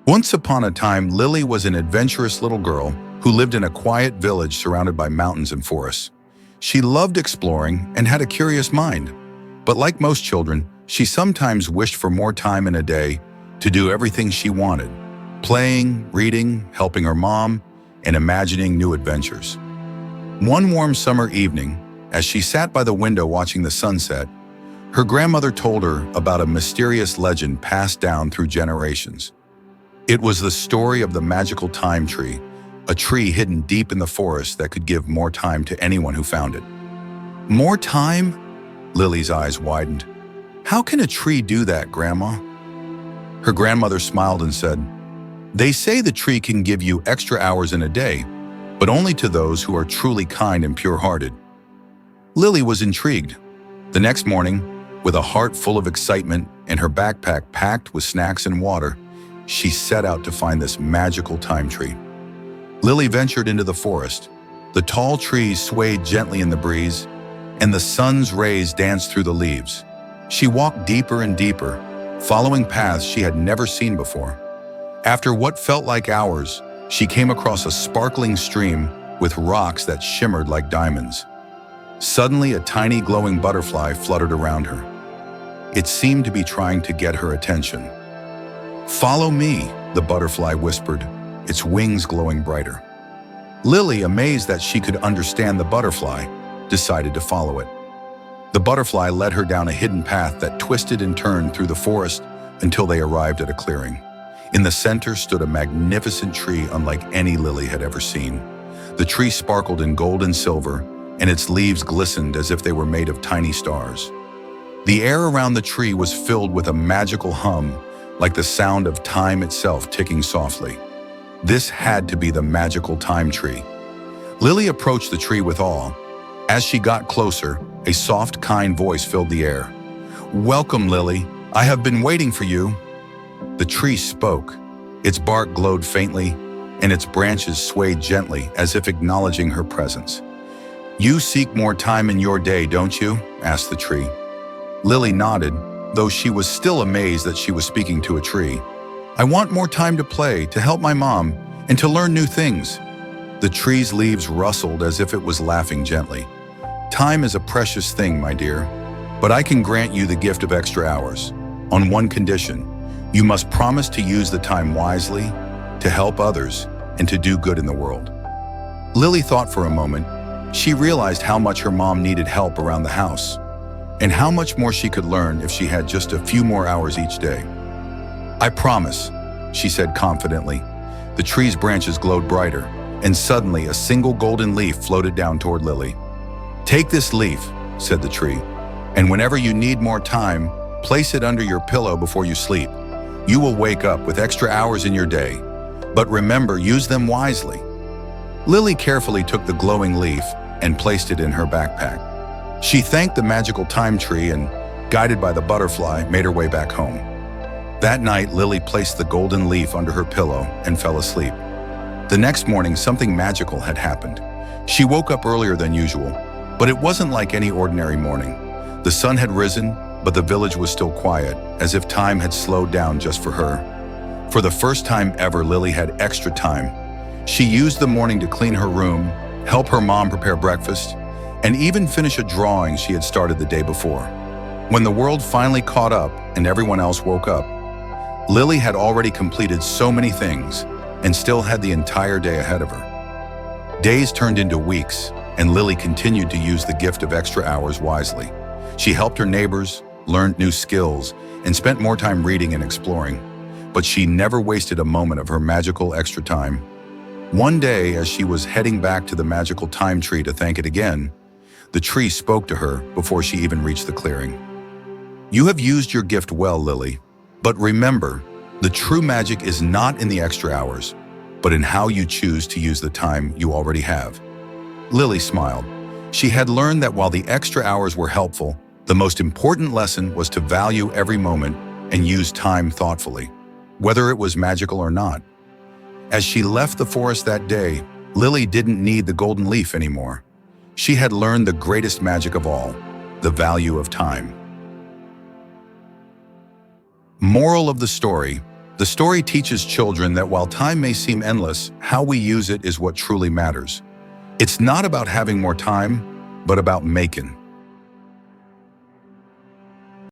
Once upon a time, Lily was an adventurous little girl who lived in a quiet village surrounded by mountains and forests. She loved exploring and had a curious mind. But like most children, she sometimes wished for more time in a day to do everything she wanted: playing, reading, helping her mom, and imagining new adventures. One warm summer evening, as she sat by the window watching the sunset, her grandmother told her about a mysterious legend passed down through generations. It was the story of the magical time tree, a tree hidden deep in the forest that could give more time to anyone who found it. More time? Lily's eyes widened. How can a tree do that, Grandma? Her grandmother smiled and said, "They say the tree can give you extra hours in a day, but only to those who are truly kind and pure-hearted." Lily was intrigued. The next morning, with a heart full of excitement and her backpack packed with snacks and water, she set out to find this magical time tree. Lily ventured into the forest. The tall trees swayed gently in the breeze, and the sun's rays danced through the leaves. She walked deeper and deeper, following paths she had never seen before. After what felt like hours, she came across a sparkling stream with rocks that shimmered like diamonds. Suddenly, a tiny glowing butterfly fluttered around her. It seemed to be trying to get her attention. "Follow me," the butterfly whispered, its wings glowing brighter. Lily, amazed that she could understand the butterfly, decided to follow it. The butterfly led her down a hidden path that twisted and turned through the forest until they arrived at a clearing. In the center stood a magnificent tree unlike any Lily had ever seen. The tree sparkled in gold and silver, and its leaves glistened as if they were made of tiny stars. The air around the tree was filled with a magical hum, like the sound of time itself ticking softly. This had to be the magical time tree. Lily approached the tree with awe. As she got closer, a soft, kind voice filled the air. "Welcome, Lily. I have been waiting for you." The tree spoke. Its bark glowed faintly, and its branches swayed gently as if acknowledging her presence. "You seek more time in your day, don't you?" asked the tree. Lily nodded, though she was still amazed that she was speaking to a tree. "I want more time to play, to help my mom, and to learn new things." The tree's leaves rustled as if it was laughing gently. "Time is a precious thing, my dear, but I can grant you the gift of extra hours. On one condition: you must promise to use the time wisely, to help others, and to do good in the world." Lily thought for a moment. She realized how much her mom needed help around the house, and how much more she could learn if she had just a few more hours each day. "I promise," she said confidently. The tree's branches glowed brighter, and suddenly a single golden leaf floated down toward Lily. "Take this leaf," said the tree, "and whenever you need more time, place it under your pillow before you sleep. You will wake up with extra hours in your day. But remember, use them wisely." Lily carefully took the glowing leaf and placed it in her backpack. She thanked the magical time tree and, guided by the butterfly, made her way back home. That night, Lily placed the golden leaf under her pillow and fell asleep. The next morning, something magical had happened. She woke up earlier than usual, but it wasn't like any ordinary morning. The sun had risen, but the village was still quiet, as if time had slowed down just for her. For the first time ever, Lily had extra time. She used the morning to clean her room, help her mom prepare breakfast, and even finish a drawing she had started the day before. When the world finally caught up and everyone else woke up, Lily had already completed so many things and still had the entire day ahead of her. Days turned into weeks, and Lily continued to use the gift of extra hours wisely. She helped her neighbors, learned new skills, and spent more time reading and exploring. But she never wasted a moment of her magical extra time. One day, as she was heading back to the magical time tree to thank it again, the tree spoke to her before she even reached the clearing. "You have used your gift well, Lily. But remember, the true magic is not in the extra hours, but in how you choose to use the time you already have." Lily smiled. She had learned that while the extra hours were helpful, the most important lesson was to value every moment and use time thoughtfully, whether it was magical or not. As she left the forest that day, Lily didn't need the golden leaf anymore. She had learned the greatest magic of all, the value of time. Moral of the story: The story teaches children that while time may seem endless, how we use it is what truly matters. It's not about having more time, but about making.